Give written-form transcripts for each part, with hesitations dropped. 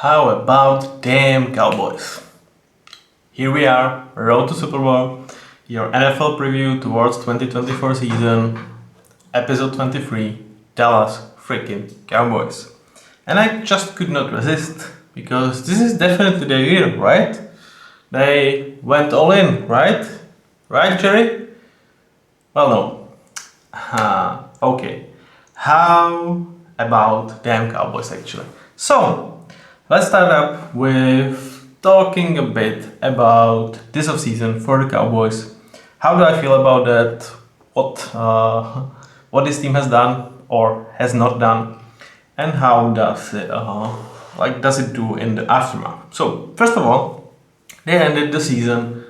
How about damn Cowboys? Here we are, road to Super Bowl, your NFL preview towards 2024 season, episode 23, Dallas freaking Cowboys. And I just could not resist, because this is definitely their year, right? They went all in, right? Right, Jerry? Well, no. Okay. How about damn Cowboys, actually? So, let's start up with talking a bit about this offseason for the Cowboys. How do I feel about that? What this team has done or has not done, and how does it do in the aftermath? So first of all, they ended the season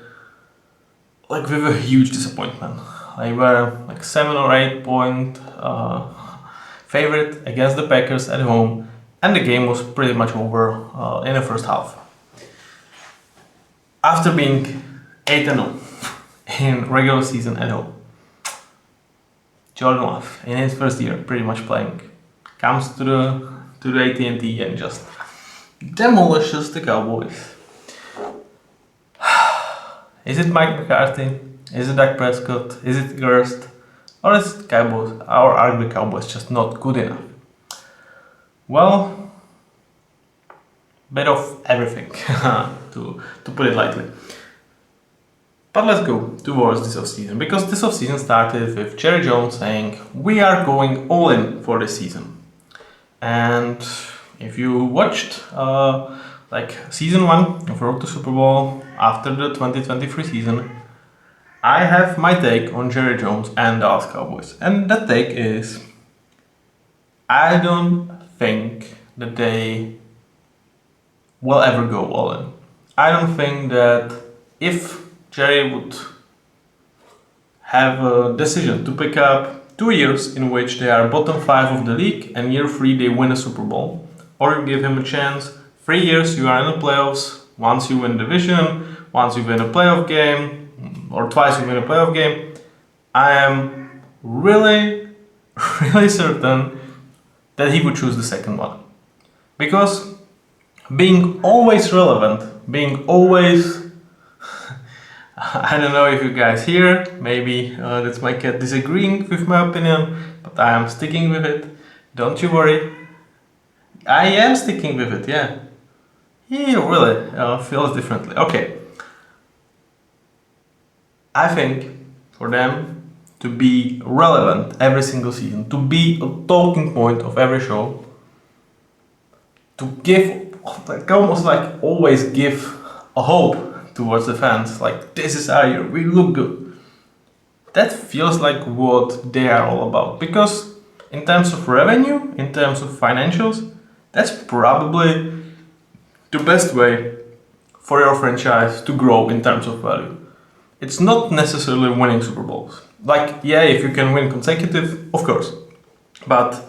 with a huge disappointment. They were 7 or 8 point favorite against the Packers at home, and the game was pretty much over in the first half. After being 8-0 in regular season at home, Jordan Love, in his first year pretty much playing, comes to the AT&T and just demolishes the Cowboys. Is it Mike McCarthy? Is it Dak Prescott? Is it Gurst? Or is it Cowboys? Or are the Cowboys just not good enough? Well, bit of everything, to put it lightly. But let's go towards this offseason, because this offseason started with Jerry Jones saying, we are going all in for this season. And if you watched season 1 of Road to Super Bowl after the 2023 season, I have my take on Jerry Jones and Dallas Cowboys. And that take is, I don't think that they will ever go all in. I don't think that if Jerry would have a decision to pick up 2 years in which they are bottom 5 of the league and year 3 they win a Super Bowl, or you give him a chance, 3 years you are in the playoffs, once you win division, once you win a playoff game, or twice you win a playoff game, I am really, really certain that he would choose the second one. Because being always relevant, being always I don't know if you guys hear, maybe that's my cat disagreeing with my opinion, but I am sticking with it. Don't you worry. I am sticking with it, yeah. He really feels differently. Okay. I think for them to be relevant every single season, to be a talking point of every show, to give, almost always give a hope towards the fans, this is our year, we look good. That feels like what they are all about, because in terms of revenue, in terms of financials, that's probably the best way for your franchise to grow in terms of value. It's not necessarily winning Super Bowls. If you can win consecutive, of course. But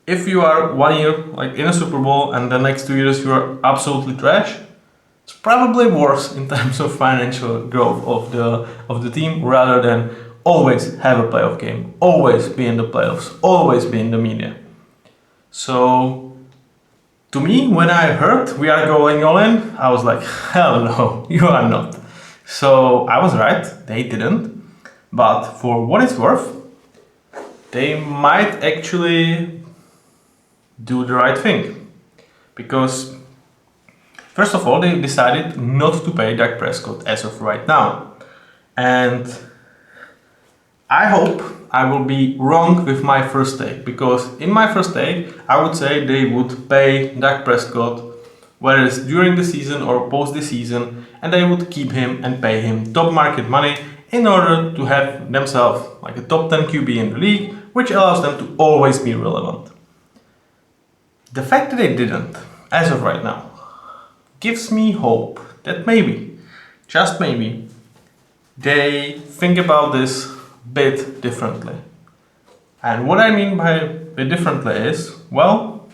if you are 1 year in a Super Bowl and the next 2 years you are absolutely trash, it's probably worse in terms of financial growth of the team, rather than always have a playoff game, always be in the playoffs, always be in the media. So to me, when I heard we are going all in, I was like, hell no, you are not. So I was right, they didn't. But for what it's worth, they might actually do the right thing. Because first of all, they decided not to pay Dak Prescott as of right now. And I hope I will be wrong with my first take, because in my first take, I would say they would pay Dak Prescott, whether it's during the season or post the season, and they would keep him and pay him top market money in order to have themselves a top 10 QB in the league, which allows them to always be relevant. The fact that they didn't, as of right now, gives me hope that maybe, just maybe, they think about this bit differently. And what I mean by bit differently is, well,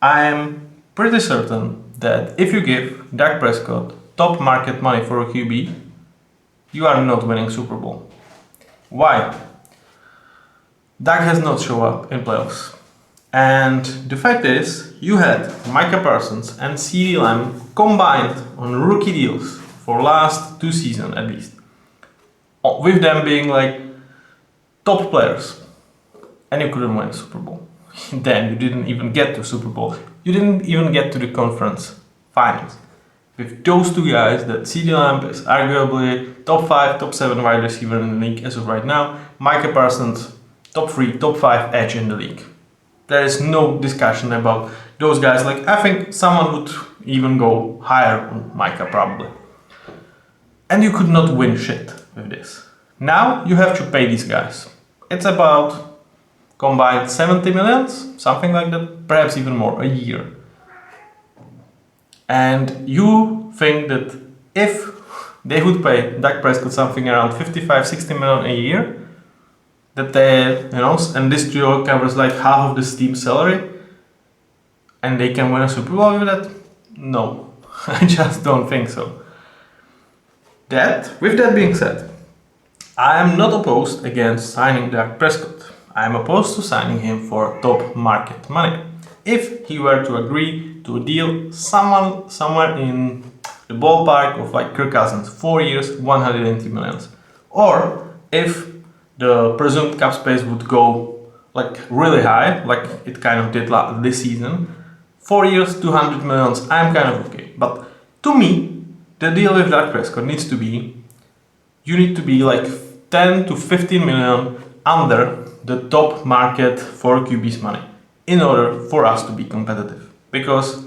I am pretty certain that if you give Dak Prescott top market money for a QB, you are not winning Super Bowl. Why? Dak has not shown up in playoffs. And the fact is, you had Micah Parsons and CeeDee Lamb combined on rookie deals for last 2 seasons at least, with them being like top players, and you couldn't win a Super Bowl. Then you didn't even get to Super Bowl. You didn't even get to the conference finals. With those 2 guys, that CeeDee Lamb is arguably top 5, top 7 wide receiver in the league as of right now. Micah Parsons, top 3, top 5 edge in the league. There is no discussion about those guys. Like, I think someone would even go higher on Micah probably. And you could not win shit with this. Now you have to pay these guys. It's about combined 70 millions, something like that, perhaps even more, a year. And you think that if they would pay Dak Prescott something around 55-60 million a year, that they, and this deal covers like half of this team's salary, and they can win a Super Bowl with that? No, I just don't think so. With that being said, I am not opposed against signing Dak Prescott. I am opposed to signing him for top market money. If he were to agree to a deal somewhere in the ballpark of like Kirk Cousins, 4 years, 180 millions. Or if the presumed cap space would go like really high, like it kind of did this season, 4 years, 200 millions, I'm kind of okay. But to me, the deal with Dak Prescott needs to be, you need to be like 10 to 15 million under the top market for QB's money in order for us to be competitive. Because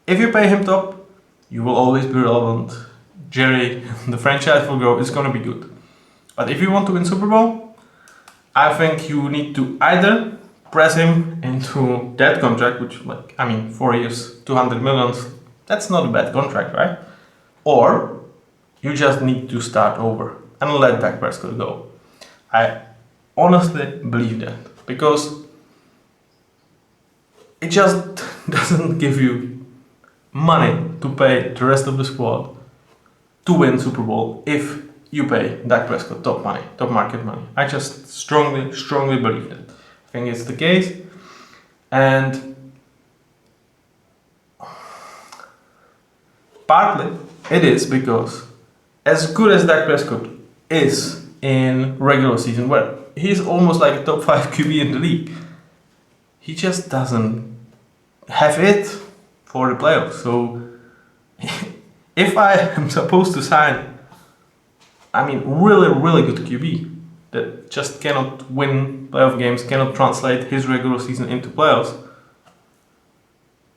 if you pay him top, you will always be relevant. Jerry, the franchise will grow, it's going to be good. But if you want to win Super Bowl, I think you need to either press him into that contract, which 4 years, 200 millions, that's not a bad contract, right? Or you just need to start over and let Dak Prescott go. I honestly believe that, because it just doesn't give you money to pay the rest of the squad to win Super Bowl if you pay Dak Prescott top money, top market money. I just strongly believe that. I think it's the case. And partly it is because as good as Dak Prescott is in regular season, where he's almost like a top 5 QB in the league, he just doesn't have it for the playoffs. So if I am supposed to sign, really good QB that just cannot win playoff games, cannot translate his regular season into playoffs,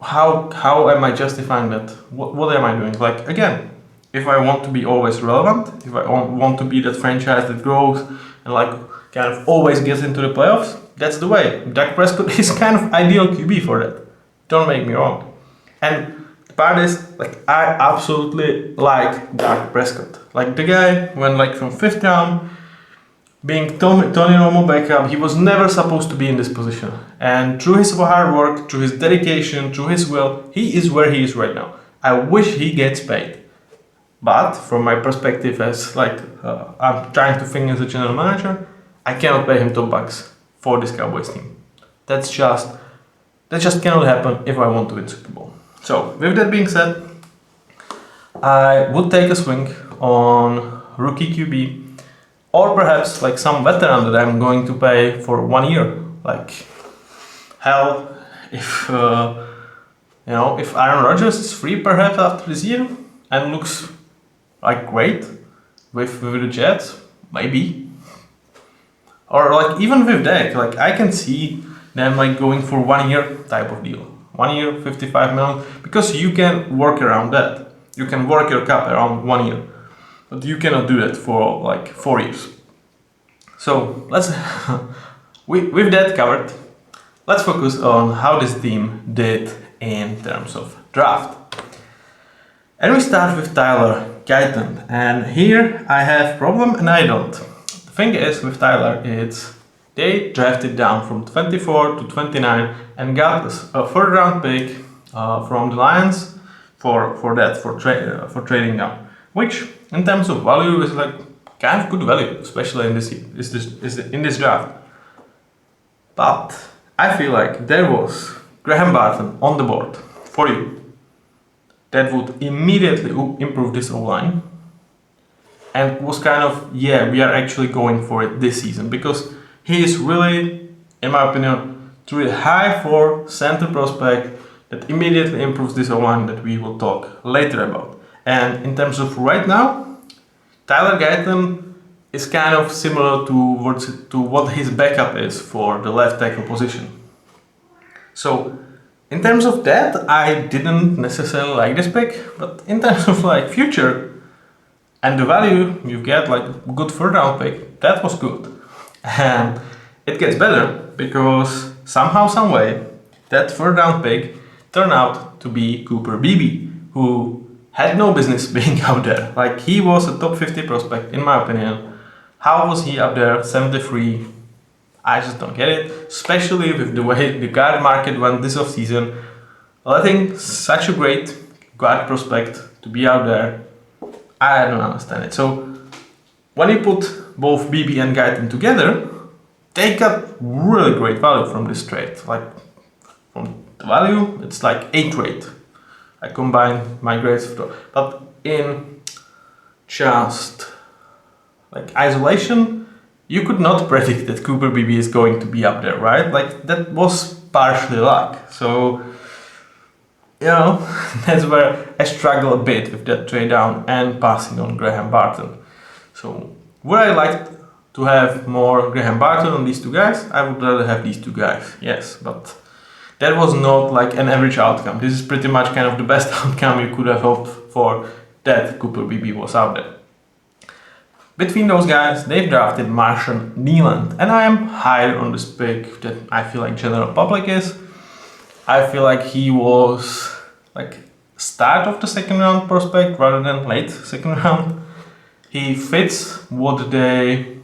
how am I justifying that? What am I doing? Like, again, if I want to be always relevant, if I want to be that franchise that grows and like kind of always gets into the playoffs, that's the way. Dak Prescott is kind of ideal QB for that. Don't make me wrong. And the part is, like, I absolutely like Dak Prescott. Like, the guy went like from 5th round, being Tony Romo backup, he was never supposed to be in this position. And through his hard work, through his dedication, through his will, he is where he is right now. I wish he gets paid. But from my perspective as I'm trying to think as a general manager, I cannot pay him top bucks for this Cowboys team. That just cannot happen if I want to win Super Bowl. So with that being said, I would take a swing on rookie QB, or perhaps like some veteran that I'm going to pay for 1 year. Like, hell, if if Aaron Rodgers is free perhaps after this year and looks like great with the Jets, maybe. Or like even with Dak, like I can see them like going for 1 year type of deal. 1 year, 55 million, because you can work around that. You can work your cap around 1 year, but you cannot do that for like 4 years. So let's, with that covered, let's focus on how this team did in terms of draft. And we start with Tyler Guyton, and here I have problem and I don't. The thing is with Tyler, they drafted down from 24 to 29 and got a 3rd round pick from the Lions for trading down, which in terms of value is like kind of good value, especially in this draft. But I feel like there was Graham Barton on the board for you that would immediately improve this O-line and was kind of, yeah, we are actually going for it this season because he is really, in my opinion, truly high for center prospect that immediately improves this O-line that we will talk later about. And in terms of right now, Tyler Guyton is kind of similar to what his backup is for the left tackle position. So in terms of that, I didn't necessarily like this pick, but in terms of like future and the value you get, like good third round pick, that was good. And it gets better because somehow, some way, that third round pick turned out to be Cooper Beebe, who had no business being out there. Like he was a top 50 prospect in my opinion. How was he up there, 73? I just don't get it, especially with the way the guard market went this offseason. Letting such a great guard prospect to be out there, I don't understand it. So when you put both BB and Guyton together, they got really great value from this trade. Like from the value, it's like a trade. I combined my grades, but in just like isolation, you could not predict that Cooper Beebe is going to be up there, right? Like that was partially luck. So, you know, that's where I struggle a bit with that trade down and passing on Graham Barton. So, would I like to have more Graham Barton on these two guys? I would rather have these two guys, yes, but that was not like an average outcome. This is pretty much kind of the best outcome you could have hoped for that Cooper Beebe was out there. Between those guys, they've drafted Marshawn Kneeland, and I am higher on this pick than I feel like general public is. I feel like he was like start of the second round prospect rather than late second round. He fits what they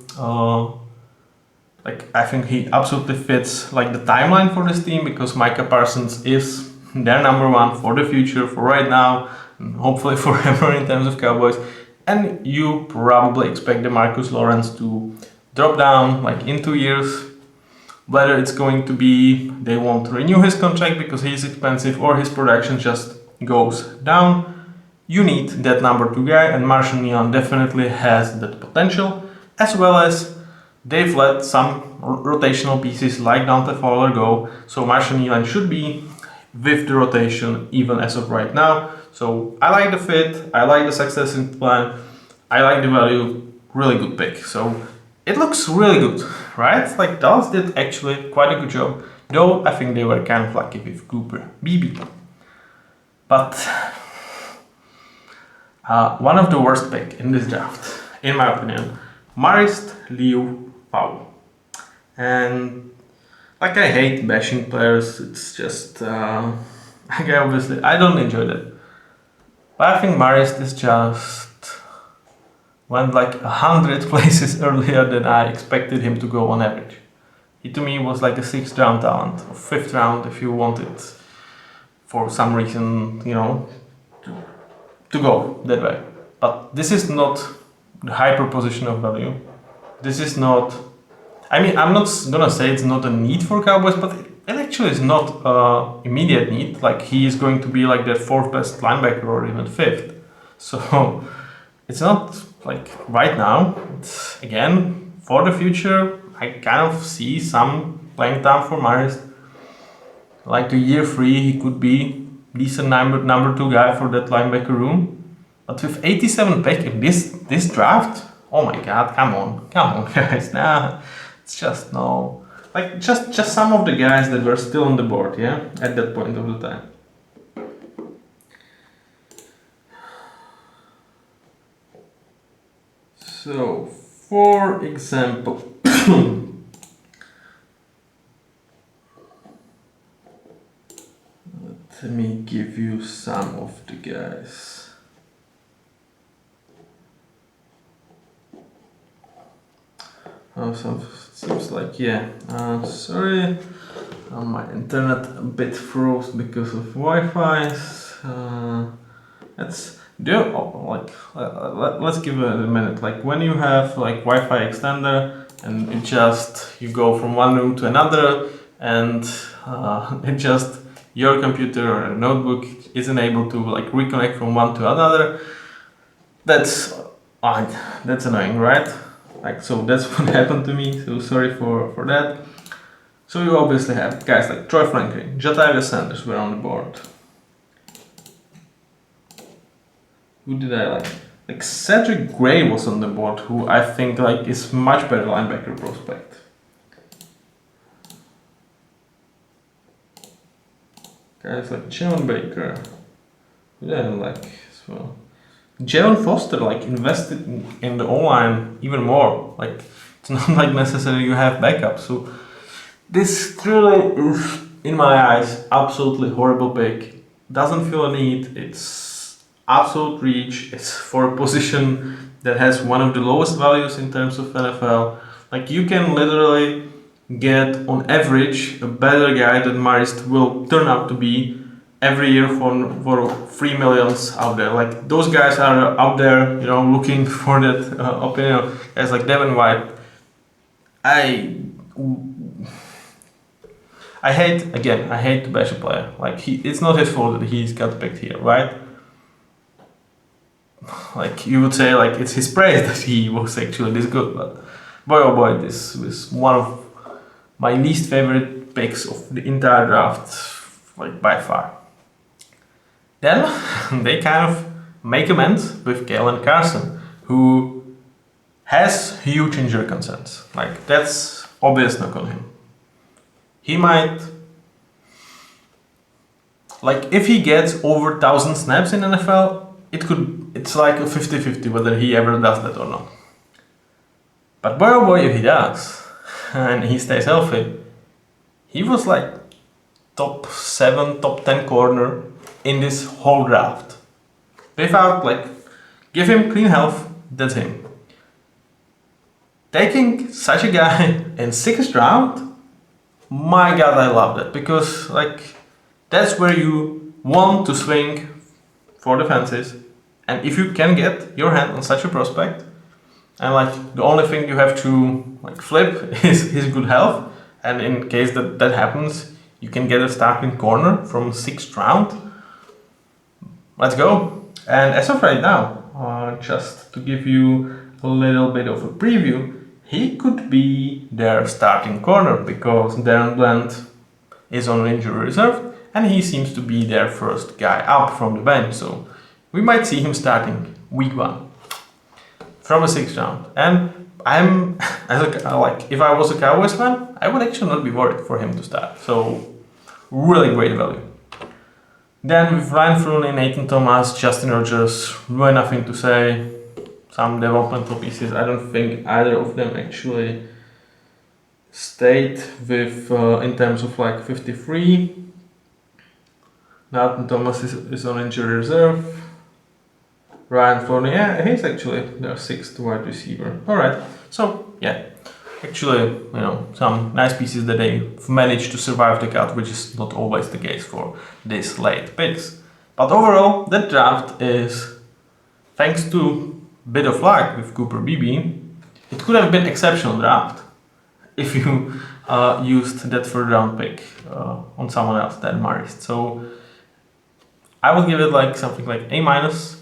like. I think he absolutely fits like the timeline for this team because Micah Parsons is their number one for the future, for right now, and hopefully forever in terms of Cowboys. And you probably expect DeMarcus Lawrence to drop down like in 2 years. Whether it's going to be they won't renew his contract because he's expensive or his production just goes down, you need that number 2 guy, and Marshawn Kneeland definitely has that potential, as well as they've let some rotational pieces like Dante Fowler go, so Marshawn Kneeland should be with the rotation even as of right now. So I like the fit, I like the success in plan, I like the value, really good pick. So it looks really good, right? Like Dallas did actually quite a good job, though I think they were kind of lucky with Cooper Beebe. But one of the worst picks in this draft, in my opinion, Marist Liu Pao. And like I hate bashing players, it's just like obviously I don't enjoy that. But I think Marist is just went like 100 places earlier than I expected him to go on average. He to me was like a 6th round talent, or 5th round if you wanted for some reason, you know, to go that way. But this is not the hyper position of value. This is not, I mean, I'm not gonna say it's not a need for Cowboys, but it actually is not an immediate need. Like he is going to be like their 4th best linebacker or even 5th. So it's not like right now. It's again for the future. I kind of see some playing time for Marist. Like the year 3, he could be decent number 2 guy for that linebacker room. But with 87 pick in this draft, oh my god, come on guys, nah, it's just no. Like just some of the guys that were still on the board, yeah, at that point of the time. So, for example, let me give you some of the guys. Oh, seems like, yeah, sorry, my internet a bit froze because of Wi-Fi. Let's give it a minute. Like when you have like Wi-Fi extender and you go from one room to another, and it just your computer or notebook isn't able to like reconnect from one to another. That's annoying, right? Like, so that's what happened to me. So sorry for that. So you obviously have guys like Troy Franklin, Jatavius Sanders were on the board. Who did I like? Like Cedric Gray was on the board, who I think like is much better linebacker prospect. Guys like Javon Baker, who did I like as well? Javon Foster like invested in the O-line even more. Like it's not like necessarily you have backup. So this truly is, in my eyes, absolutely horrible pick. Doesn't feel a need. It's absolute reach. It's for a position that has one of the lowest values in terms of NFL. Like you can literally get on average a better guy than Marist will turn out to be every year for 3 millions out there. Like those guys are out there, you know, looking for that opinion. Guys like Devin White. I hate to bash a player. Like it's not his fault that he's got picked here, right? Like you would say, like it's his praise that he was actually this good, but boy oh boy, this was one of my least favorite picks of the entire draft, like by far. Then they kind of make amends with Kalen Carson, who has huge injury concerns. Like that's obvious knock on him. He might, like if he gets over 1,000 snaps in NFL, it's like a 50-50 whether he ever does that or not. But boy oh boy, if he does, and he stays healthy, he was like top 7, top 10 corner in this whole draft. Without like, give him clean health, that's him. Taking such a guy in 6th round, my god, I love that, because like that's where you want to swing for the fences, and if you can get your hand on such a prospect, and like the only thing you have to like flip is his good health, and in case that happens, you can get a starting corner from 6th round. Let's go. And as of right now, just to give you a little bit of a preview, he could be their starting corner because Darren Bland is on injury reserve and he seems to be their first guy up from the bench. So we might see him starting week 1 from a 6th round. And if I was a Cowboys fan, I would actually not be worried for him to start. So really great value. Then with Ryan Flooney, Nathan Thomas, Justin Rogers, really nothing to say. Some developmental pieces. I don't think either of them actually stayed with in terms of like 53. Nathan Thomas is on injury reserve. Ryan Flooney, yeah, he's actually their 6th wide receiver. Alright, so yeah, actually, you know, some nice pieces that they've managed to survive the cut, which is not always the case for these late picks. But overall, that draft is, thanks to a bit of luck with Cooper Beebe, it could have been exceptional draft if you used that 3rd round pick on someone else than Marist. So I would give it like something like A-.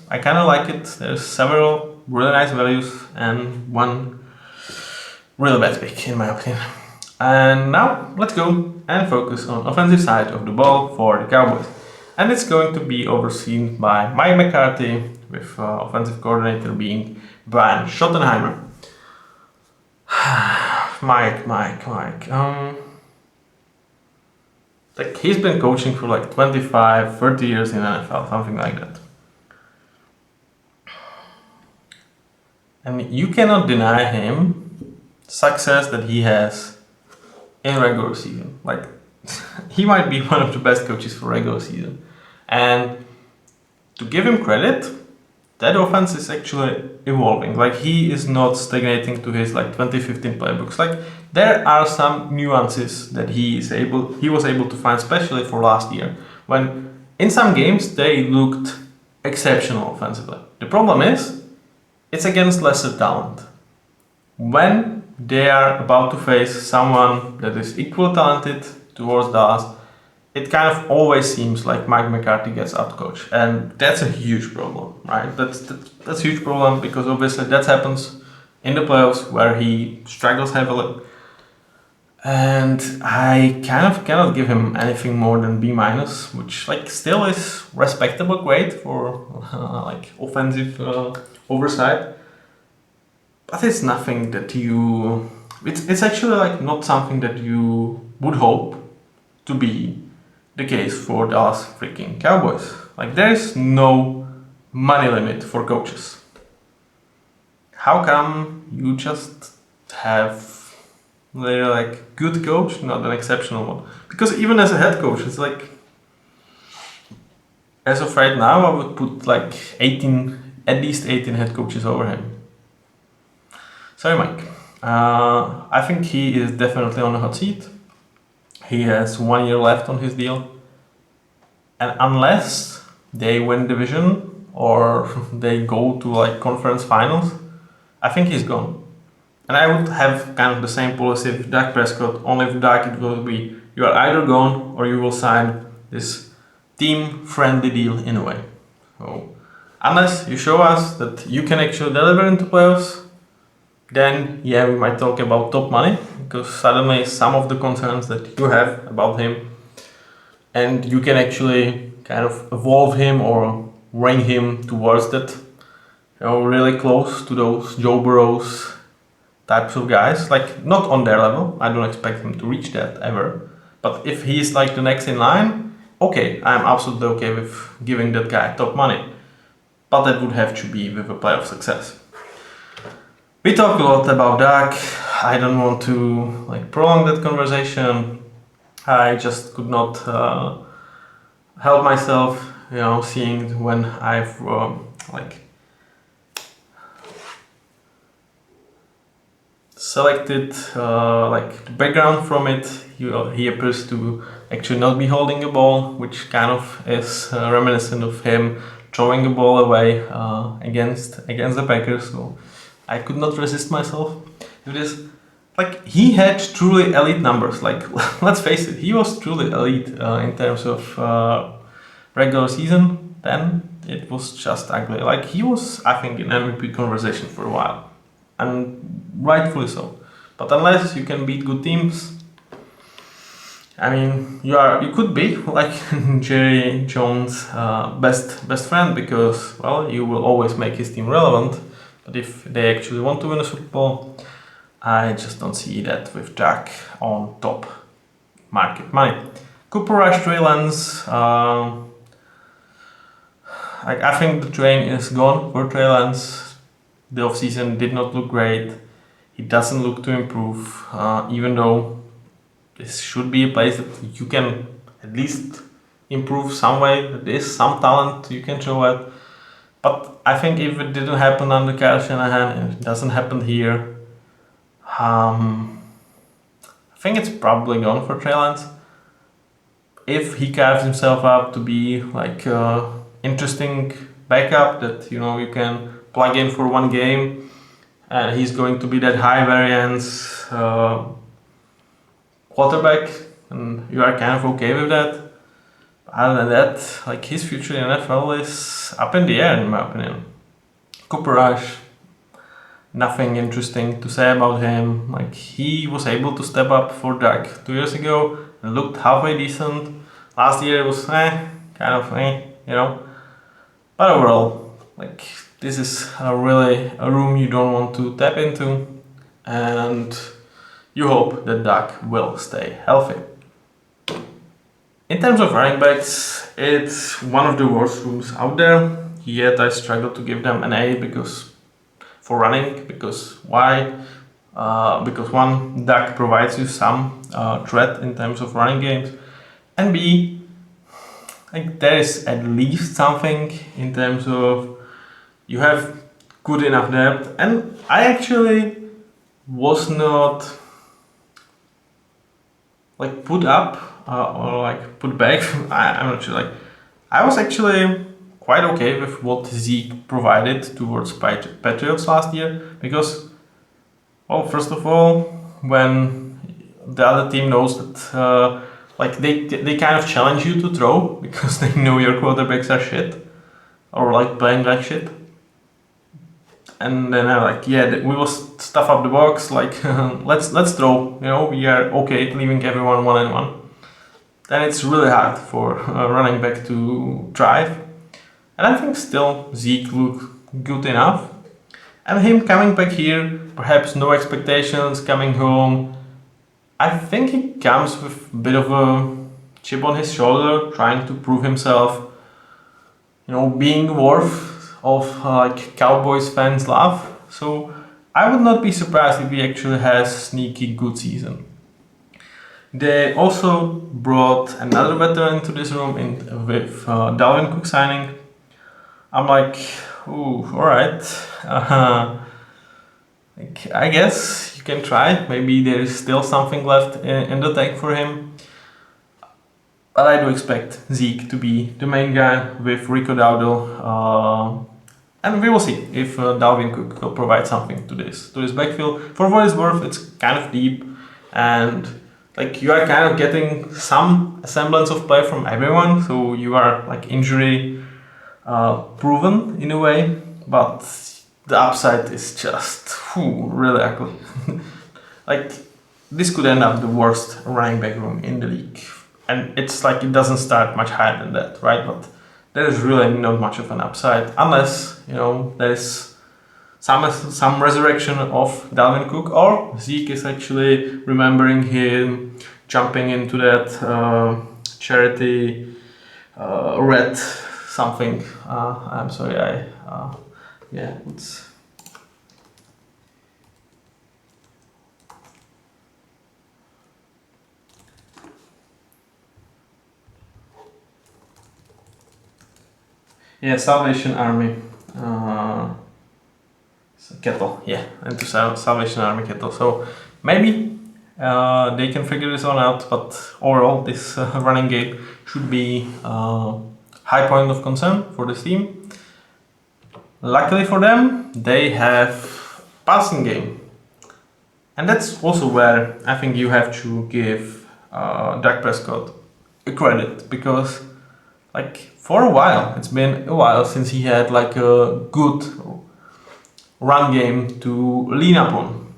I kind of like it. There's several really nice values and one really bad pick in my opinion. And now let's go and focus on offensive side of the ball for the Cowboys. And it's going to be overseen by Mike McCarthy, with offensive coordinator being Brian Schottenheimer. Mike. Like he's been coaching for like 25, 30 years in NFL, something like that. And you cannot deny him success that he has in regular season. Like he might be one of the best coaches for regular season. And to give him credit, that offense is actually evolving. Like he is not stagnating to his like 2015 playbooks. Like there are some nuances that he was able to find, especially for last year, when in some games they looked exceptional offensively. The problem is it's against lesser talent. When they are about to face someone that is equally talented, towards Dallas, it kind of always seems like Mike McCarthy gets outcoached, and that's a huge problem, right? That's a huge problem because obviously that happens in the playoffs where he struggles heavily, and I kind of cannot give him anything more than B minus, which like still is respectable grade for like offensive oversight, but it's nothing that you. It's actually like not something that you would hope to be the case for Dallas freaking Cowboys. Like there is no money limit for coaches. How come you just have like good coach, not an exceptional one? Because even as a head coach, it's like as of right now, I would put like 18, at least 18 head coaches over him. Sorry, Mike. I think he is definitely on the hot seat. He has 1 year left on his deal. And unless they win division or they go to like conference finals, I think he's gone. And I would have kind of the same policy with Dak Prescott, only with Dak it will be you are either gone or you will sign this team-friendly deal in a way. So unless you show us that you can actually deliver into playoffs, then yeah, we might talk about top money, because suddenly some of the concerns that you have about him, and you can actually kind of evolve him or bring him towards that, really close to those Joe Burrows types of guys, like not on their level. I don't expect him to reach that ever, but if he's like the next in line, okay, I'm absolutely okay with giving that guy top money, but that would have to be with a playoff success. We talk a lot about Dak. I don't want to like prolong that conversation. I just could not help myself, seeing when I've selected the background from it. He appears to actually not be holding a ball, which kind of is reminiscent of him throwing the ball away against the Packers. So I could not resist myself to this. Like he had truly elite numbers. Like let's face it, he was truly elite in terms of regular season. Then it was just ugly. Like he was, I think, in MVP conversation for a while, and rightfully so. But unless you can beat good teams, I mean, you could be like Jerry Jones' best friend, because well, you will always make his team relevant. But if they actually want to win a Super Bowl, I just don't see that with Dak on top market money. Cooper Rush, Trey Lance. I think the train is gone for Trey Lance. The offseason did not look great. He doesn't look to improve, even though this should be a place that you can at least improve some way. There is some talent you can show at. But I think if it didn't happen under Kyle Shanahan and it doesn't happen here, I think it's probably gone for Trey Lance. If he carves himself up to be like interesting backup that you can plug in for one game, and he's going to be that high variance quarterback, and you are kind of okay with that. Other than that, like his future in NFL is up in the air in my opinion. Cooper Rush, nothing interesting to say about him. Like he was able to step up for Dak 2 years ago and looked halfway decent. Last year it was kind of. But overall, like this is really a room you don't want to tap into, and you hope that Dak will stay healthy. In terms of running backs, it's one of the worst rooms out there. Yet I struggle to give them an A for running. Because why? Because one, Dak provides you some threat in terms of running games, and B, like there is at least something in terms of you have good enough depth. And I actually was not like put up or like put back. I'm not sure. Like I was actually quite okay with what Zeke provided towards Patriots last year, because, well, first of all, when the other team knows that like they kind of challenge you to throw because they know your quarterbacks are shit or like playing like shit. And then I'm like, yeah, we will stuff up the box. Like, let's throw. You know, we are okay leaving everyone 1-on-1. Then it's really hard for running back to drive. And I think still Zeke looked good enough. And him coming back here, perhaps no expectations, coming home. I think he comes with a bit of a chip on his shoulder, trying to prove himself. You know, being worth of like Cowboys fans love. So I would not be surprised if he actually has a sneaky good season. They also brought another veteran into this room with Dalvin Cook signing. I'm like, ooh, alright. Like, I guess you can try. Maybe there is still something left in the tank for him. But I do expect Zeke to be the main guy with Rico Dowdle. And we will see if Dalvin Cook will provide something to this backfield. For what it's worth, it's kind of deep, and like you are kind of getting some semblance of play from everyone. So you are like injury proven in a way, but the upside is just really ugly. Like this could end up the worst running back room in the league, and it's like it doesn't start much higher than that, right? But there is really not much of an upside unless, you know, there is some resurrection of Dalvin Cook, or Zeke is actually remembering him jumping into that charity red something. I'm sorry, yeah, it's. Yeah, Salvation Army. Kettle, yeah, into Salvation Army Kettle. So maybe they can figure this one out, but overall, this running game should be high point of concern for this team. Luckily for them, they have passing game, and that's also where I think you have to give Dak Prescott a credit, because like for a while, it's been a while since he had like a good run game to lean upon.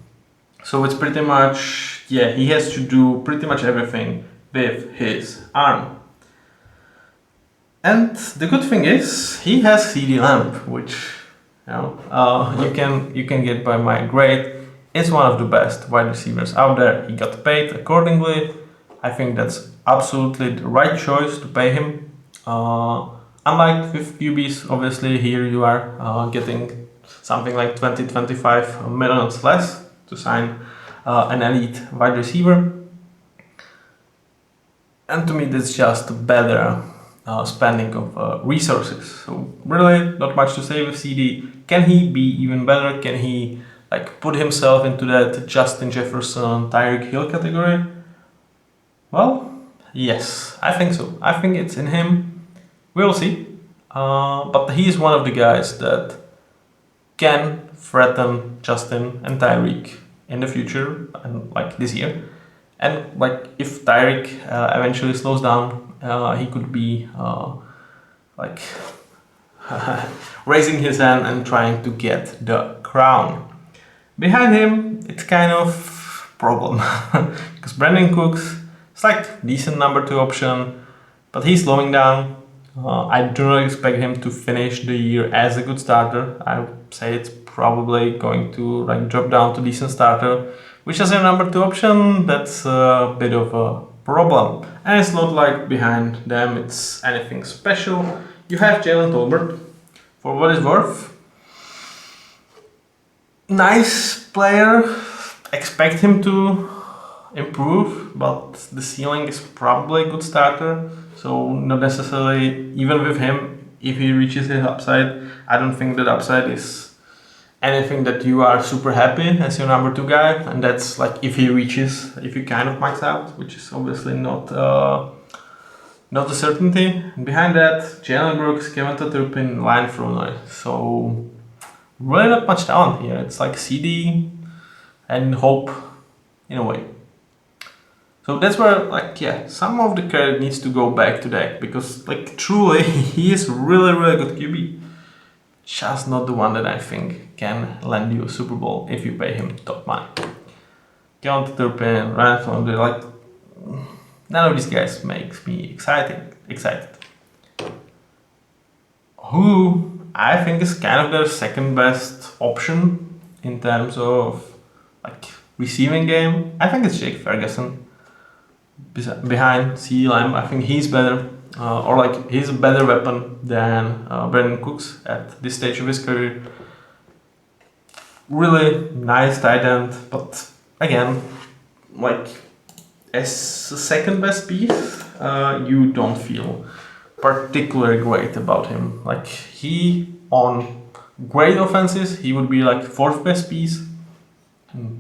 So it's pretty much, yeah, he has to do pretty much everything with his arm. And the good thing is he has CeeDee Lamb, which you can get by my grade. Is one of the best wide receivers out there. He got paid accordingly. I think that's absolutely the right choice to pay him. Unlike with QBs, obviously here you are getting something like 20-25 million less to sign an elite wide receiver. And to me, that's just better spending of resources. So really, not much to say with CD. Can he be even better? Can he like put himself into that Justin Jefferson, Tyreek Hill category? Well, yes, I think so. I think it's in him. We'll see. But he is one of the guys that can threaten Justin and Tyreek in the future, and like this year. And like if Tyreek eventually slows down, he could be like raising his hand and trying to get the crown. Behind him, it's kind of problem because Brandon Cooks is like decent number 2 option, but he's slowing down. I do not expect him to finish the year as a good starter. I would say it's probably going to like drop down to decent starter, which is a number 2 option. That's a bit of a problem. And it's not like behind them it's anything special. You have Jalen Tolbert, for what it's worth. Nice player. Expect him to improve, but the ceiling is probably a good starter. So not necessarily, even with him, if he reaches his upside, I don't think that upside is anything that you are super happy as your number 2 guy. And that's like if he reaches, if he kind of max out, which is obviously not a certainty. And behind that, Jalen Brooks, Kevin Turpin, line Frona. So really not much talent here. It's like CD and hope in a way. So that's where, like, yeah, some of the credit needs to go back to Dak, because, like, truly, he is really, really good QB. Just not the one that I think can land you a Super Bowl if you pay him top money. Count Turpin, Ryan Flander, like, none of these guys makes me excited. Who I think is kind of their second best option in terms of, like, receiving game, I think it's Jake Ferguson. Behind CeeDee Lamb, I think he's better, or like he's a better weapon than Brandon Cooks at this stage of his career. Really nice tight end, but again, like, as a second best piece, you don't feel particularly great about him. Like, he on great offenses, he would be like fourth best piece.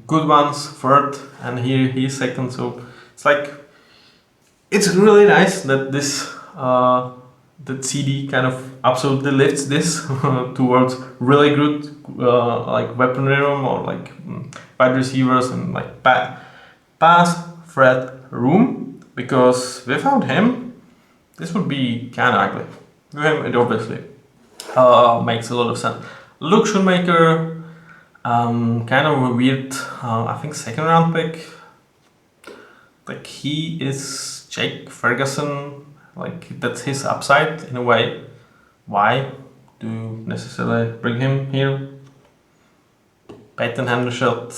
Good ones third, and here he's second. So it's like, it's really nice that this that CD kind of absolutely lifts this towards really good like weaponry room, or like wide receivers and like pass threat room, because without him this would be kind of ugly. With him it obviously makes a lot of sense. Luke Shoemaker, kind of a weird, I think second round pick. Like, he is Jake Ferguson, like that's his upside in a way. Why do you necessarily bring him here? Peyton Hendershot,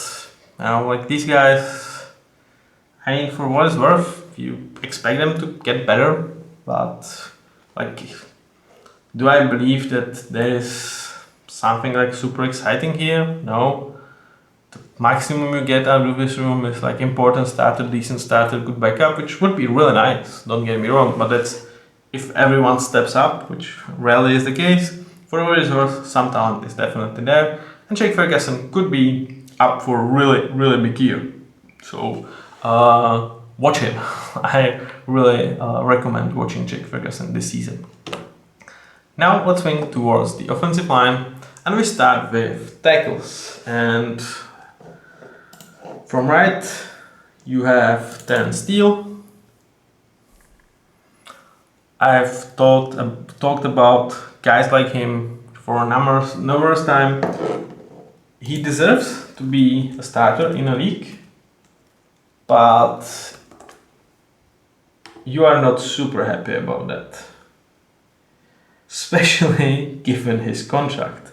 like these guys, I mean, for what it's worth, you expect them to get better, but like, do I believe that there is something like super exciting here? No. The maximum you get out of this room is like important starter, decent starter, good backup, which would be really nice, don't get me wrong, but that's if everyone steps up, which rarely is the case. For what it's worth, some talent is definitely there, and Jake Ferguson could be up for a really, really big year. So watch him. I really recommend watching Jake Ferguson this season. Now let's swing towards the offensive line, and we start with tackles. And from right, you have Terrence Steele. I've talked about guys like him for numerous time. He deserves to be a starter in a league, but you are not super happy about that, especially given his contract.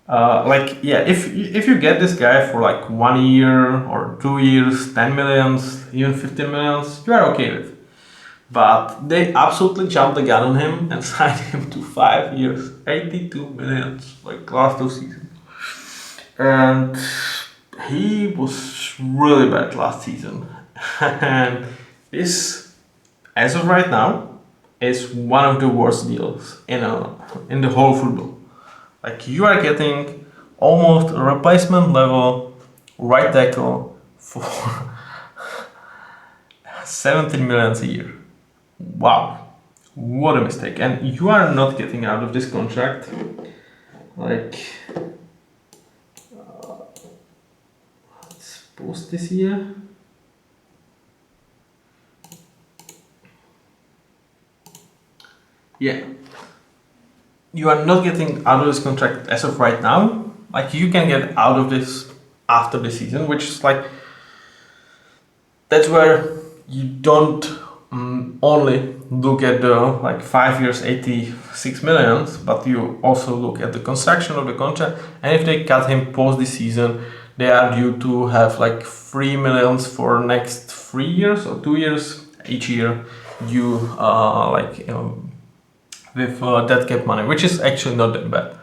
Like, yeah, if you get this guy for like 1 year or 2 years, 10 millions, even 15 millions, you are okay with. But they absolutely jumped the gun on him and signed him to 5 years, 82 millions, like last 2 seasons. And he was really bad last season. And this, as of right now, is one of the worst deals in the whole football. Like, you are getting almost a replacement level right tackle for 17 millions a year. Wow, what a mistake. And you are not getting out of this contract. Like, let's post this here. Yeah. You are not getting out of this contract as of right now. Like, you can get out of this after the season, which is like, that's where you don't only look at the like 5 years, 86 millions, but you also look at the construction of the contract. And if they cut him post this season, they are due to have like 3 millions for next 3 years or 2 years. Each year you with dead cap money, which is actually not that bad.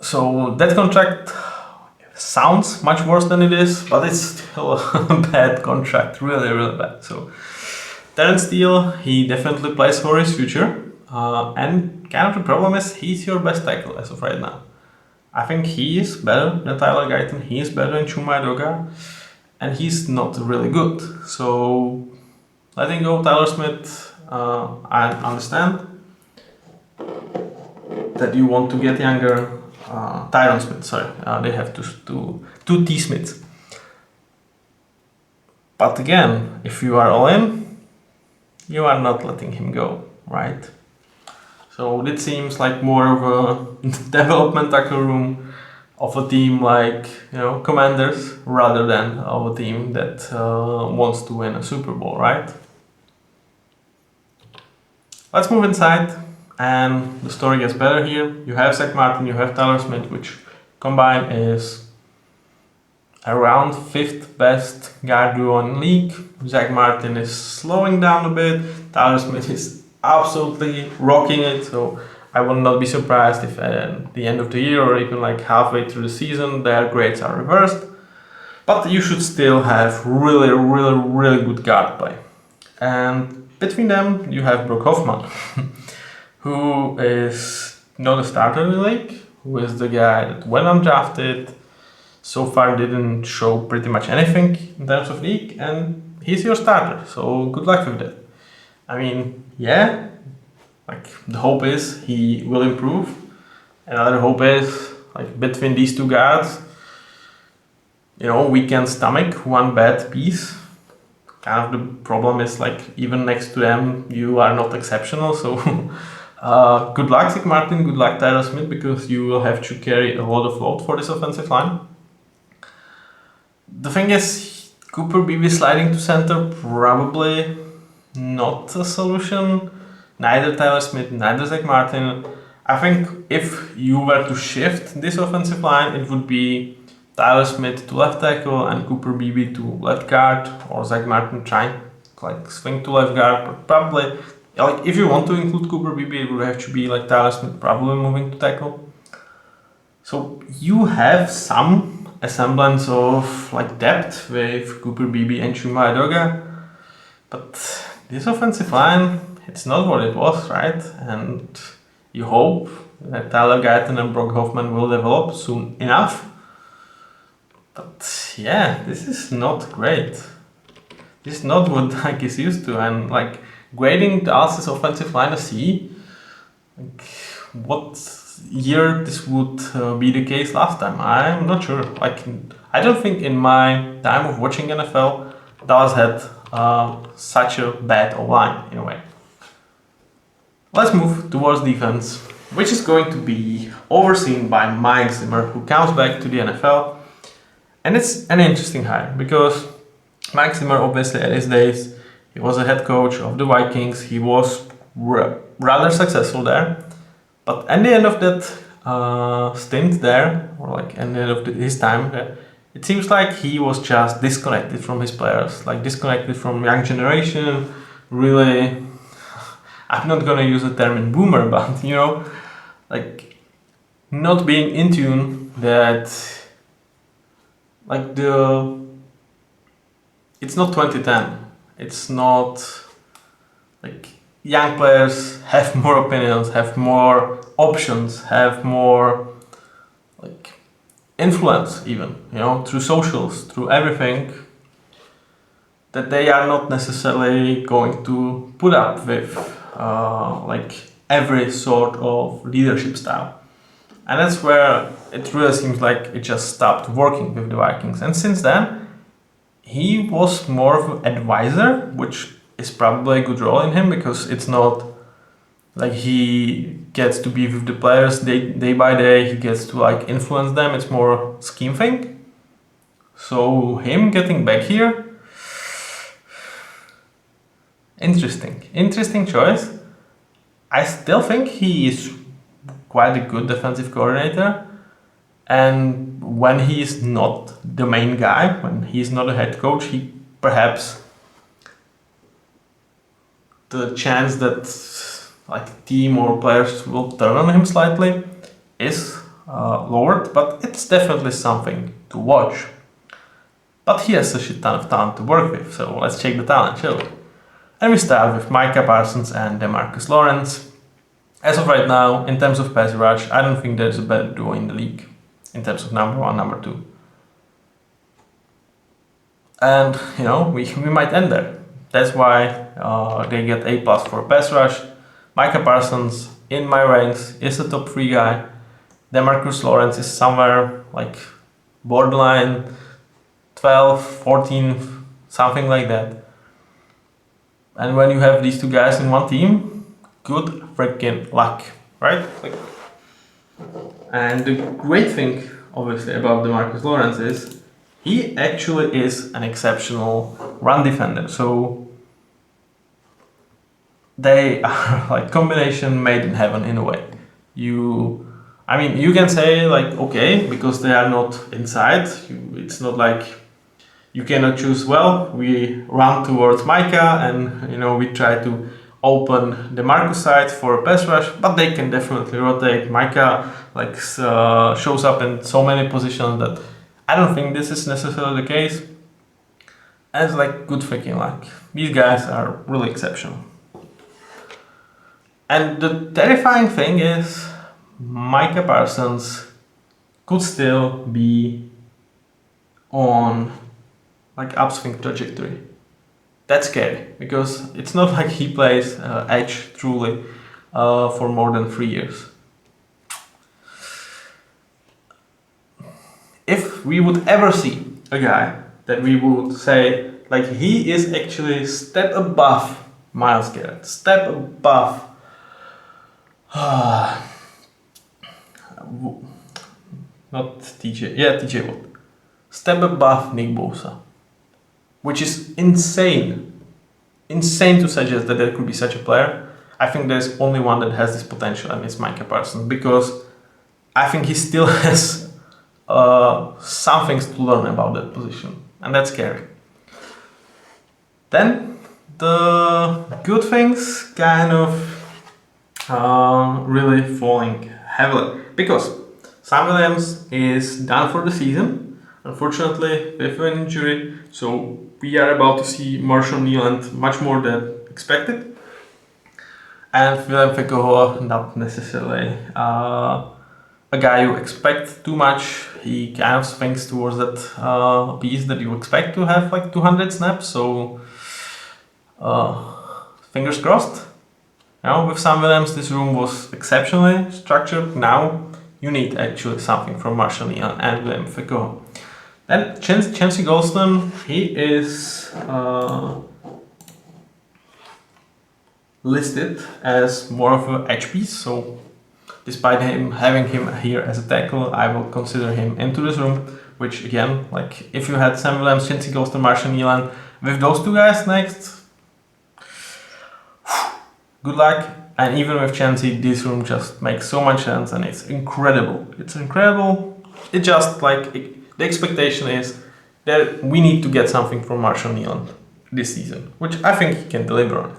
So that contract sounds much worse than it is, but it's still a bad contract, really, really bad. So Terrence Steele, he definitely plays for his future, and kind of the problem is he's your best tackle as of right now. I think he is better than Tyler Guyton, he is better than Chuma Edoga, and he's not really good. So letting go Tyler Smith, I understand that you want to get younger. Tyron Smith, sorry, they have two T Smiths. But again, if you are all in, you are not letting him go, right? So it seems like more of a development tackle room of a team like, Commanders, rather than of a team that wants to win a Super Bowl, right? Let's move inside, and the story gets better here. You have Zach Martin, you have Tyler Smith, which combined is around 5th best guard duo in the league. Zach Martin is slowing down a bit. Tyler Smith is absolutely rocking it. So I will not be surprised if at the end of the year or even like halfway through the season their grades are reversed. But you should still have really, really, really good guard play. And between them you have Brock Hoffman, who is not a starter in the league, who is the guy that when undrafted so far didn't show pretty much anything in terms of league, and he's your starter, so good luck with that. I mean, yeah, like the hope is he will improve. Another hope is like between these two guards, we can stomach one bad piece. Kind of the problem is like even next to them you are not exceptional, so good luck Zach Martin, good luck Tyler Smith, because you will have to carry a lot of load for this offensive line. The thing is, Cooper Beebe sliding to center, probably not a solution. Neither Tyler Smith, neither Zach Martin. I think if you were to shift this offensive line, it would be Tyler Smith to left tackle and Cooper Beebe to left guard, or Zach Martin trying like swing to left guard. But probably, like if you want to include Cooper Beebe, it would have to be like Tyler Smith probably moving to tackle. So you have a semblance of like depth with Cooper Beebe and Chuma Edoga, but this offensive line, it's not what it was, right? And you hope that Tyler Guyton and Brock Hoffman will develop soon enough. But yeah, this is not great. This is not what Dak is used to, and like grading Dallas's offensive line a C, like what year this would be the case last time, I'm not sure. Like I don't think in my time of watching NFL Dallas had such a bad O-line in a way. Let's move towards defense, which is going to be overseen by Mike Zimmer, who comes back to the NFL. And it's an interesting hire because Mike Zimmer, obviously at his days, he was a head coach of the Vikings. He was rather successful there. But at the end of that stint there, or like at the end of his time there, it seems like he was just disconnected from his players, like disconnected from young generation. Really, I'm not gonna use the term in boomer, but like not being in tune that like it's not 2010. It's not like young players have more opinions, have more options, have more like influence even, through socials, through everything, that they are not necessarily going to put up with like every sort of leadership style. And that's where it really seems like it just stopped working with the Vikings. And since then, he was more of an advisor, which is probably a good role in him, because it's not like he gets to be with the players day by day, he gets to like influence them. It's more scheme thing. So him getting back here, interesting choice. I still think he is quite a good defensive coordinator, and when he is not the main guy, when he is not a head coach, he perhaps the chance that like team or players will turn on him slightly is lowered, but it's definitely something to watch. But he has a shit ton of talent to work with, so let's check the talent, shall we? And we start with Micah Parsons and DeMarcus Lawrence. As of right now, in terms of pass rush, I don't think there's a better duo in the league in terms of number one, number two. And, we might end there. That's why they get A+ for pass rush. Micah Parsons, in my ranks, is a top 3 guy. DeMarcus Lawrence is somewhere like borderline 12, 14, something like that. And when you have these two guys in one team, good freaking luck, right? And the great thing, obviously, about DeMarcus Lawrence is he actually is an exceptional run defender. So they are like combination made in heaven in a way. You can say like, okay, because they are not inside, it's not like you cannot choose, well, we run towards Micah and we try to open the Marcus side for a pass rush, but they can definitely rotate. Micah shows up in so many positions that I don't think this is necessarily the case. And it's like good freaking luck. These guys are really exceptional. And the terrifying thing is Micah Parsons could still be on like upswing trajectory. That's scary because it's not like he plays edge truly for more than 3 years. If we would ever see a guy that we would say like he is actually step above Myles Garrett, step above not TJ, TJ Watt, step above Nick Bosa, which is insane to suggest that there could be such a player. I think there's only one that has this potential, and it's Micah Parsons, because I think he still has some things to learn about that position, and that's scary. Then the good things kind of really falling heavily, because Sam Williams is done for the season, unfortunately with an injury, so we are about to see Marshall Nealand much more than expected. And Willem Fekoho, not necessarily a guy you expect too much. He kind of swings towards that piece that you expect to have like 200 snaps, so fingers crossed. Now with Sam Williams, this room was exceptionally structured. Now you need actually something from Marshall Nealand and Willem Fekoho. Then Chauncey Golston, he is listed as more of an edge piece, so despite having him here as a tackle, I will consider him into this room, which again, like if you had Sam Williams, Chauncey Golston, Marshall Nealand, with those two guys next, good luck. And even with Chauncey, this room just makes so much sense and it's incredible. It's incredible. It just like, the expectation is that we need to get something from Marshall Nealand this season, which I think he can deliver on.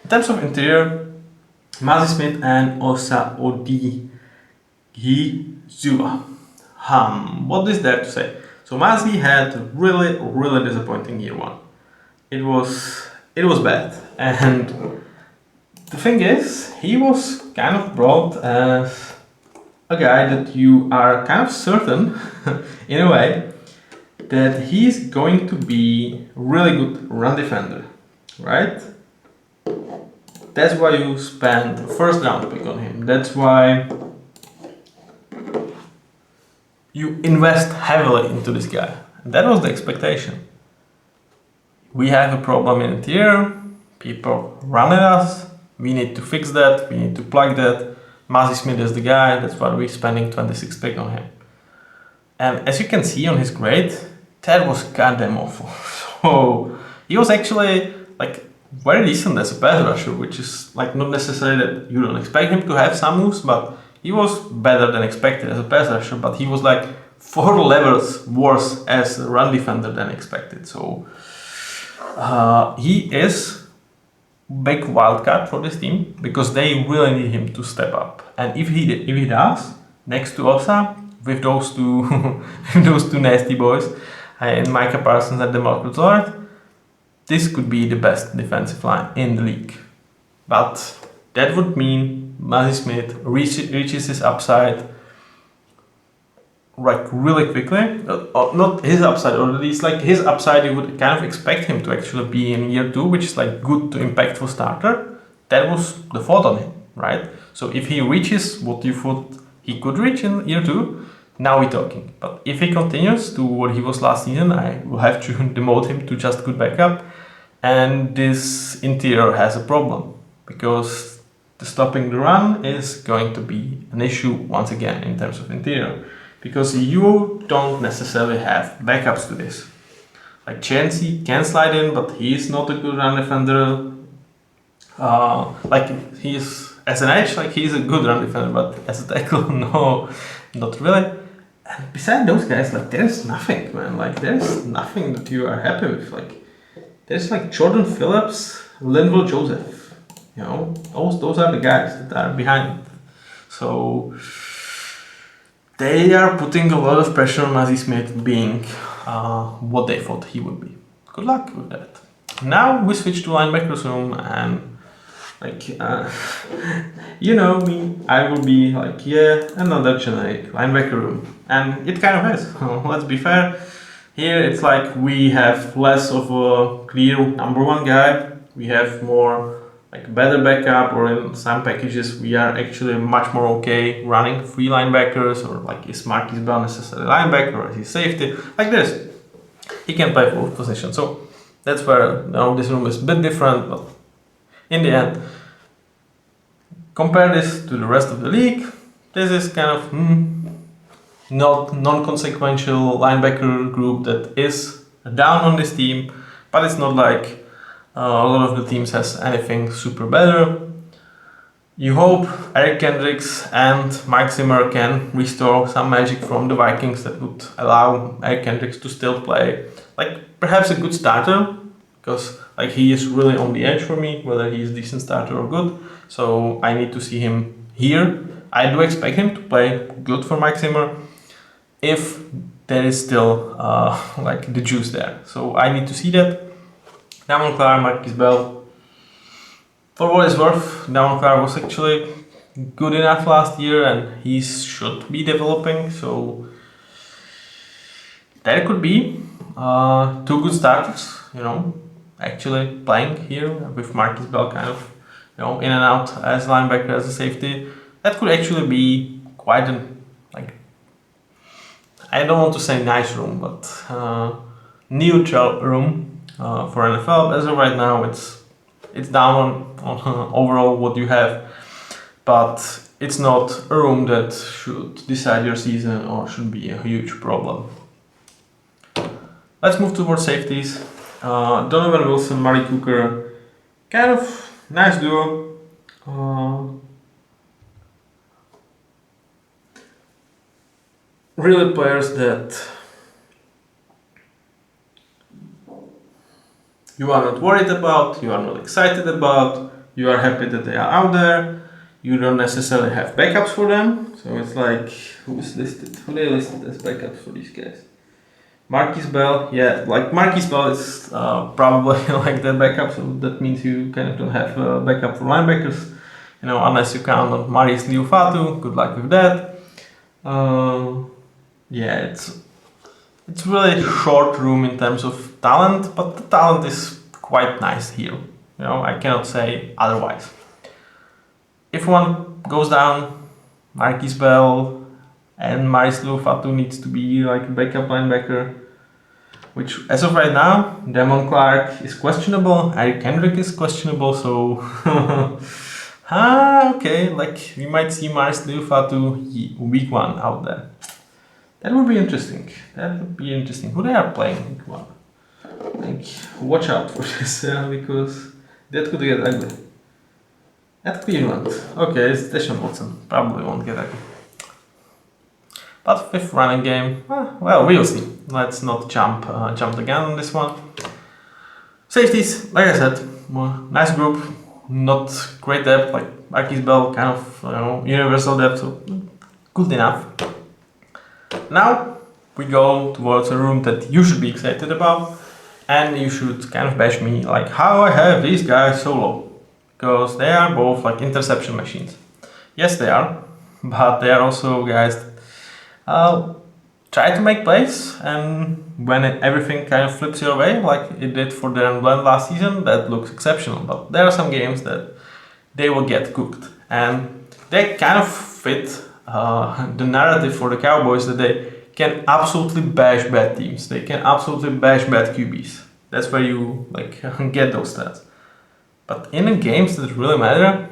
In terms of interior, Mazi Smith and Osa Odighizuwa. What is there to say? So Mazi had a really, really disappointing year one. It was bad, and the thing is, he was kind of brought as a guy that you are kind of certain, in a way, that he's going to be really good run defender, right? That's why you spend a first round pick on him. That's why you invest heavily into this guy. And that was the expectation. We have a problem in interior, people run at us, we need to fix that, we need to plug that. Mazi Smith is the guy, that's why we're spending 26 pick on him. And as you can see on his grade, that was goddamn awful. So he was actually like very decent as a pass rusher, which is like not necessarily that you don't expect him to have some moves, but he was better than expected as a pass rusher, but he was like 4 levels worse as a run defender than expected. So he is big wildcard for this team because they really need him to step up. And if he does, next to Osa, with those two those two nasty boys, and Micah Parsons and DeMarcus Lawrence, this could be the best defensive line in the league. But that would mean Mazi Smith reaches his upside like really quickly. Not his upside, or at least like his upside you would kind of expect him to actually be in year 2, which is like good to impactful starter. That was the thought on him, right? So if he reaches what you thought he could reach in year 2, Now we're talking. But if he continues to what he was last season, I will have to demote him to just good backup. And this interior has a problem because stopping the run is going to be an issue once again in terms of interior, because you don't necessarily have backups to this. Like Chansey can slide in, but he's not a good run defender. Like he's as an edge, like he's a good run defender, but as a tackle, no, not really. And beside those guys, like there's nothing, man. Like there's nothing that you are happy with. Like there's like Jordan Phillips, Linville Joseph. You know, those are the guys that are behind it. So they are putting a lot of pressure on Aziz Smith being what they thought he would be. Good luck with that. Now we switch to linebackers room, and like you know me, I will be like, yeah, another generic linebacker room, and it kind of is. Let's be fair. Here it's like we have less of a clear number one guy. We have more like better backup, or in some packages we are actually much more okay running three linebackers, or like is Marquise Bell necessarily linebacker, or is he safety? Like this, he can play both positions. So that's where this room is a bit different, but in the end, compare this to the rest of the league. This is kind of not non-consequential linebacker group that is down on this team, but it's not like a lot of the teams has anything super better. You hope Eric Kendricks and Mike Zimmer can restore some magic from the Vikings that would allow Eric Kendricks to still play like perhaps a good starter, because like he is really on the edge for me whether he is a decent starter or good. So I need to see him here. I do expect him to play good for Mike Zimmer if there is still like the juice there. So I need to see that. Damon Clark, Marquise Bell. For what it's worth, Damon Clark was actually good enough last year, and he should be developing. So there could be two good starters, actually playing here with Marquise Bell kind of, in and out as linebacker, as a safety. That could actually be quite an, I don't want to say nice room, but neutral room for NFL. As of right now, it's down on overall what you have, but it's not a room that should decide your season or should be a huge problem. Let's move towards safeties. Donovan Wilson, Murray Cooker, kind of nice duo. Really players that you are not worried about, you are not excited about, you are happy that they are out there. You don't necessarily have backups for them. So it's like, who's listed? Who they listed as backups for these guys? Marquise Bell, yeah, like Marquise Bell is probably like the backup, so that means you kind of don't have a backup for linebackers, unless you count on Marius Liufatu. Good luck with that. Yeah, it's really short room in terms of talent, but the talent is quite nice here. I cannot say otherwise. If one goes down, Marquise Bell and Marius Liufatu needs to be like a backup linebacker, which as of right now, Damon Clark is questionable, Eric Kendrick is questionable, so okay, like we might see Marius Liufatu week 1 out there. That would be interesting. Who they are playing week 1? Watch out for this, because that could get ugly. At Cleveland, okay, it's Deshaun Watson. Probably won't get ugly. But fifth running game, well, we'll see. Let's not jump the gun on this one. Safeties, like I said, nice group, not great depth, like Marquise Bell, kind of universal depth, so good enough. Now we go towards a room that you should be excited about, and you should kind of bash me like how I have these guys so low, because they are both like interception machines. Yes, they are, but they are also guys that try to make plays, and when everything kind of flips your way, like it did for Darren Bland last season, that looks exceptional. But there are some games that they will get cooked, and they kind of fit the narrative for the Cowboys that they can absolutely bash bad teams. They can absolutely bash bad QBs. That's where you like get those stats. But in the games that really matter,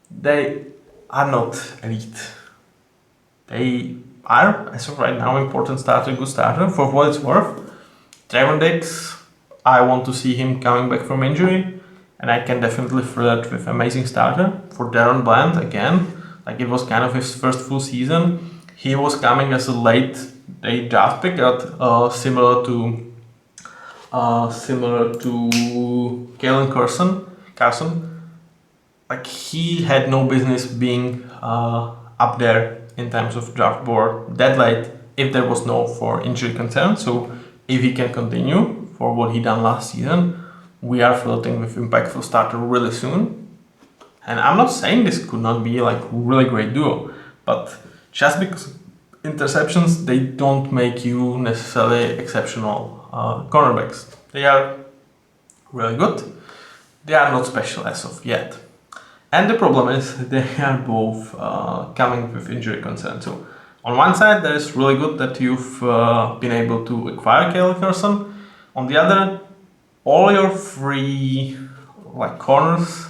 they are not elite. They are, as of right now, important starter, good starter. For what it's worth, Trevor Diggs, I want to see him coming back from injury, and I can definitely flirt with amazing starter. For Darren Bland, again, like it was kind of his first full season. He was coming as a late day draft pick, similar to Kalen Carson. Like he had no business being up there in terms of draft board that late if there was no for injury concern. So if he can continue for what he done last season, we are flirting with impactful starter really soon. And I'm not saying this could not be like really great duo, but just because interceptions, they don't make you necessarily exceptional cornerbacks. They are really good. They are not special as of yet. And the problem is they are both coming with injury concern. So on one side, there is really good that you've been able to acquire Kalen Carson. On the other, all your free like corners,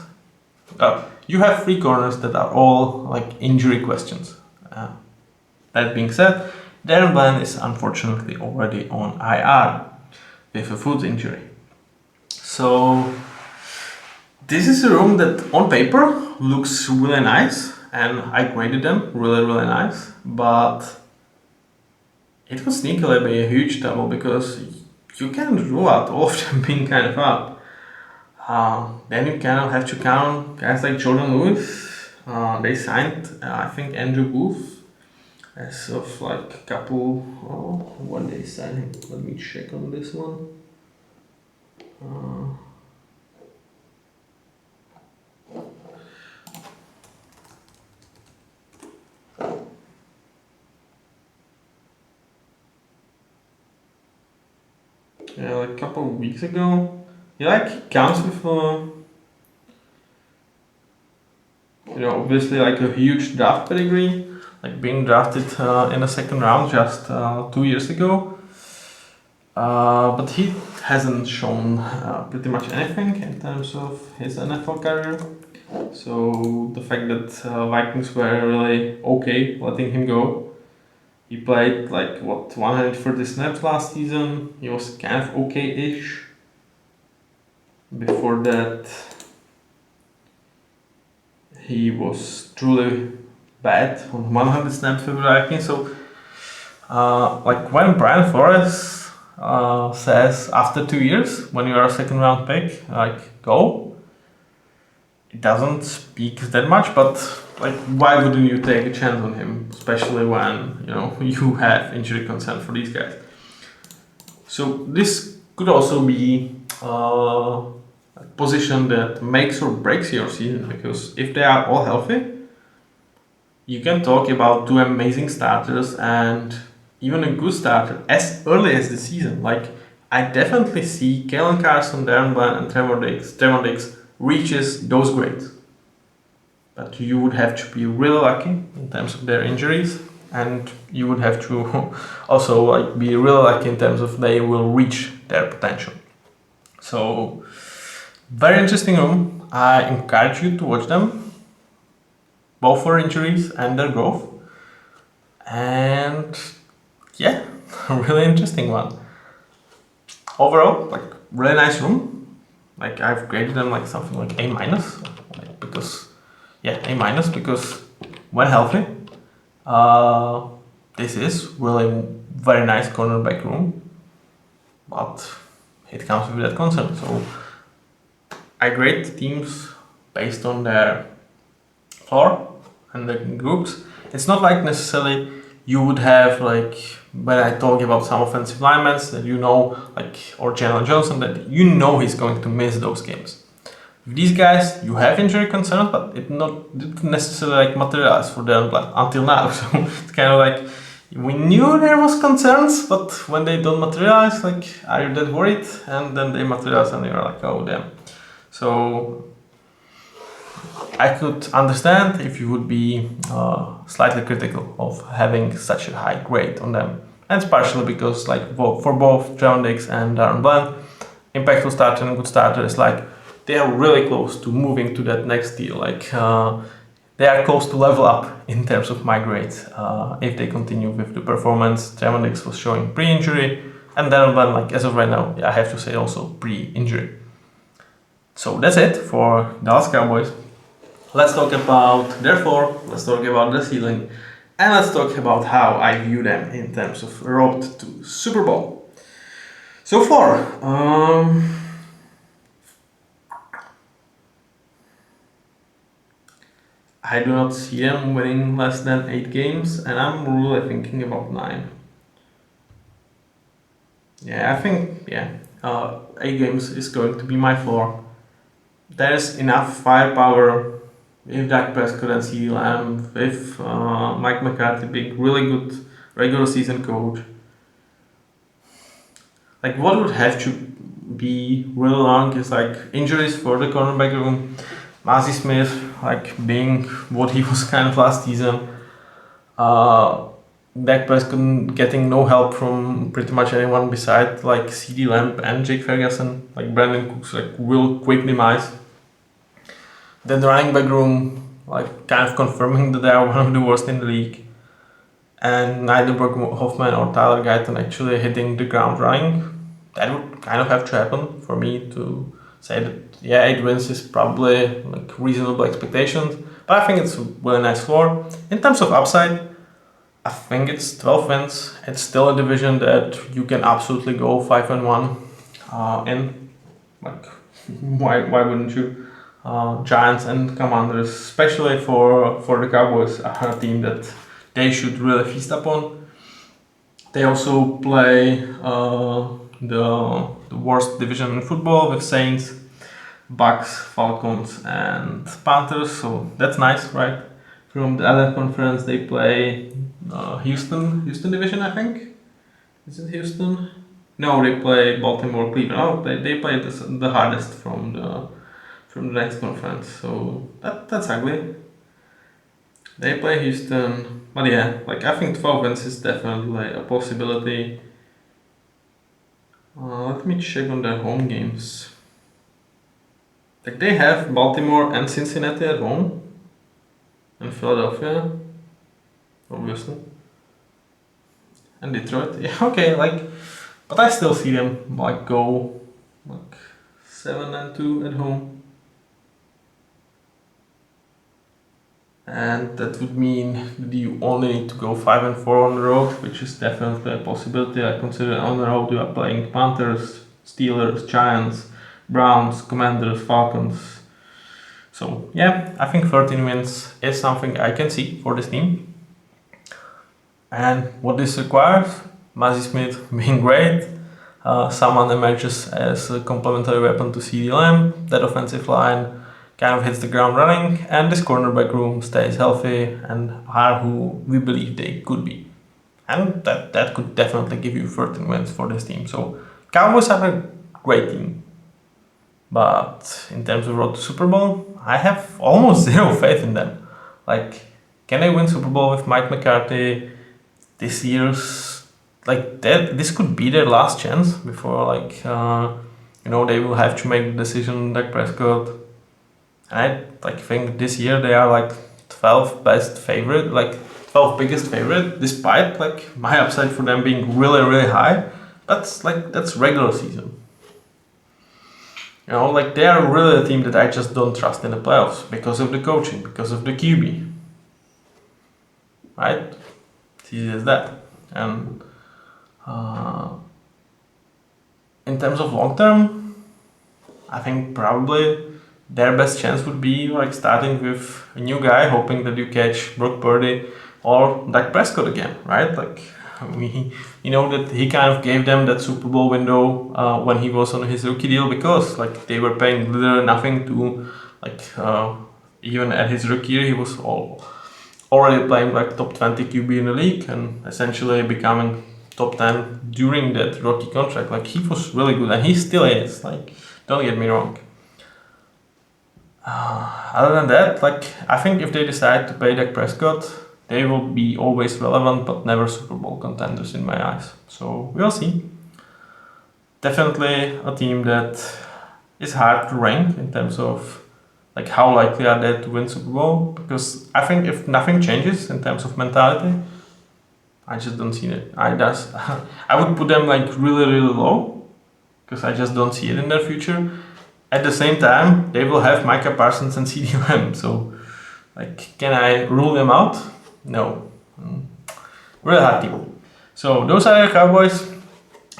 you have three corners that are all like injury questions. That being said, Darren Bland is unfortunately already on IR with a foot injury. So this is a room that on paper looks really nice, and I graded them really nice, but it could sneakily be a huge double because you can rule out all of them being kind of up. Then you kind of have to count guys like Jordan Lewis. They signed, I think, Andrew Booth as of like a couple. When they signed him, let me check on this one. Yeah, like a couple of weeks ago. He like counts with, obviously like a huge draft pedigree, like being drafted in the second round just 2 years ago. But he hasn't shown pretty much anything in terms of his NFL career. So the fact that Vikings were really okay letting him go. He played like 130 snaps last season. He was kind of okay-ish. Before that, he was truly bad on 100 snaps for the Vikings. So, like when Brian Flores says after 2 years, when you are a second round pick, like go, it doesn't speak that much, but like why wouldn't you take a chance on him, especially when you have injury concern for these guys. So this could also be a position that makes or breaks your season, because if they are all healthy, you can talk about two amazing starters and even a good starter as early as the season. Like I definitely see Kalen Carson, Darren Bland, and Trevor Diggs reaches those grades. But you would have to be really lucky in terms of their injuries, and you would have to also like be really lucky in terms of they will reach their potential. So very interesting room. I encourage you to watch them, both for injuries and their growth. And yeah, a really interesting one. Overall, like really nice room. Like I've graded them like something like A minus, because when healthy, this is really very nice cornerback room, but it comes with that concern. So I grade teams based on their floor and the groups. It's not like necessarily you would have like when I talk about some offensive linemen that like or Chandler Johnson, that he's going to miss those games. With these guys, you have injury concerns, but it didn't necessarily like materialize for them until now. So it's kind of like we knew there was concerns, but when they don't materialize, like are you that worried? And then they materialize, and you're like, oh damn. So I could understand if you would be slightly critical of having such a high grade on them. And it's partially because like for both Trevon Diggs and Darren Bland, impactful starter and good starter is like they are really close to moving to that next tier. Like they are close to level up in terms of my grades if they continue with the performance Trevon Diggs was showing pre-injury, and Darren Bland, like as of right now, I have to say also pre-injury. So that's it for Dallas Cowboys. Let's talk about their floor, let's talk about the ceiling, and let's talk about how I view them in terms of road to Super Bowl. So far, I do not see them winning less than 8 games, and I'm really thinking about 9. Yeah, I think 8 games is going to be my floor. There's enough firepower with Dak Prescott and CeeDee Lamb, with Mike McCarthy being really good regular season coach. Like what would have to be really long is like injuries for the cornerback room. Mazi Smith like being what he was kind of last season. Dak Prescott getting no help from pretty much anyone besides like CeeDee Lamb and Jake Ferguson. Like Brandon Cooks like real quick demise. Then the running back room, like kind of confirming that they are one of the worst in the league, and neither Brock Hoffman or Tyler Guyton actually hitting the ground running. That would kind of have to happen for me to say that 8 wins is probably like reasonable expectations. But I think it's a really nice floor. In terms of upside, I think it's 12 wins. It's still a division that you can absolutely go 5-1 in. Like why wouldn't you? Giants and Commanders, especially for the Cowboys, are a team that they should really feast upon. They also play the worst division in football with Saints, Bucks, Falcons, and Panthers. So that's nice, right? From the other conference, they play Houston division, I think. Is it Houston? No, they play Baltimore, Cleveland. Oh, they play the hardest from the next conference, so that's ugly. They play Houston, but yeah, like I think 12 wins is definitely a possibility. Let me check on their home games. Like they have Baltimore and Cincinnati at home, and Philadelphia, obviously, and Detroit. Yeah, okay, like, but I still see them like go like 7-2 at home. And that would mean that you only need to go 5-4 on the road, which is definitely a possibility. I consider on the road you are playing Panthers, Steelers, Giants, Browns, Commanders, Falcons. So yeah, I think 13 wins is something I can see for this team. And what this requires, Mazi Smith being great, someone emerges as a complementary weapon to CeeDee Lamb, that offensive line kind of hits the ground running, and this cornerback room stays healthy and are who we believe they could be. And that could definitely give you 13 wins for this team. So Cowboys are a great team. But in terms of road to Super Bowl, I have almost zero faith in them. Like, can they win Super Bowl with Mike McCarthy this year's? Like, this could be their last chance before, like, they will have to make the decision like Prescott. And I think this year they are like 12 best favorite, like 12 biggest favorite, despite like my upside for them being really, really high. That's regular season. Like they are really a team that I just don't trust in the playoffs because of the coaching, because of the QB. Right? It's easy as that. And in terms of long term, I think probably their best chance would be like starting with a new guy, hoping that you catch Brock Purdy or Dak Prescott again, right? Like that he kind of gave them that Super Bowl window when he was on his rookie deal because like they were paying literally nothing to even at his rookie year he was already playing like top 20 QB in the league and essentially becoming top 10 during that rookie contract. Like he was really good and he still is. Like don't get me wrong. Other than that, I think if they decide to pay Dak Prescott, they will be always relevant but never Super Bowl contenders in my eyes. So we'll see. Definitely a team that is hard to rank in terms of how likely are they to win Super Bowl, because I think if nothing changes in terms of mentality, I just don't see it. I would put them really, really low because I just don't see it in their future. At the same time, they will have Micah Parsons and CeeDee Lamb, so can I rule them out? No. Real hard team. So those are the Cowboys.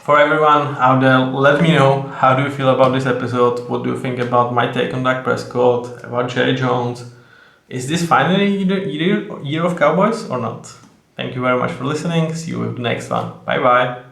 For everyone out there, let me know, how do you feel about this episode? What do you think about my take on Dak Prescott, about Jerry Jones? Is this finally the year of Cowboys or not? Thank you very much for listening. See you with the next one. Bye bye.